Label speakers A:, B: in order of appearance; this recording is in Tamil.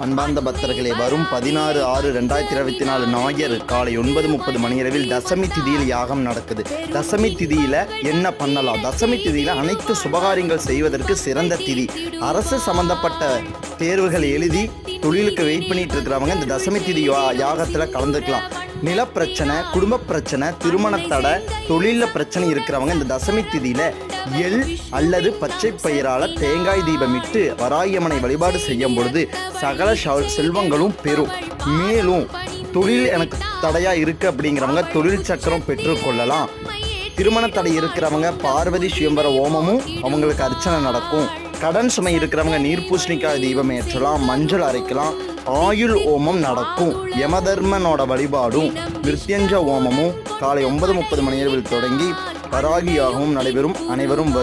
A: அன்பார்ந்த பக்தர்களே, வரும் 16/6/2024 ஞாயிறு காலை 9:30 மணியளவில் தசமி திதியில் யாகம் நடக்குது. தசமி திதியில் என்ன பண்ணலாம்? தசமி திதியில் அனைத்து சுபகாரியங்கள் செய்வதற்கு சிறந்த திதி. அரசு சம்பந்தப்பட்ட தேர்வுகள் எழுதி தொழிலுக்கு வெயிட் பண்ணிட்டு இருக்கிறவங்க இந்த தசமி திதி யாகத்தில் கலந்துக்கலாம். நிலப்பிரச்சனை, குடும்ப பிரச்சனை, திருமண தடை, தொழிலில் பிரச்சனை இருக்கிறவங்க இந்த தசமி திதியில் எள் அல்லது பச்சை பயிரால் தேங்காய் தீபமிட்டு வராகியம்மனை வழிபாடு செய்யும் பொழுது சகல செல்வங்களும் பெறும். மேலும் தொழில் எனக்கு தடையாக இருக்குது அப்படிங்கிறவங்க தொழில் சக்கரம் பெற்றுக்கொள்ளலாம். திருமண தடை இருக்கிறவங்க பார்வதி சுயம்பர ஓமமும் அவங்களுக்கு அர்ச்சனை நடக்கும். கடன் சுமை இருக்கிறவங்க நீர்பூசணிக்காய் தீபம் ஏற்றலாம், மஞ்சள் அரைக்கலாம், ஆயுள் ஓமம் நடக்கும். யமதர்மனோட வழிபாடும் மிருத்யஞ்ச ஓமமும் காலை 9:30 மணியளவில் தொடங்கி வராகியாகவும் நடைபெறும். அனைவரும்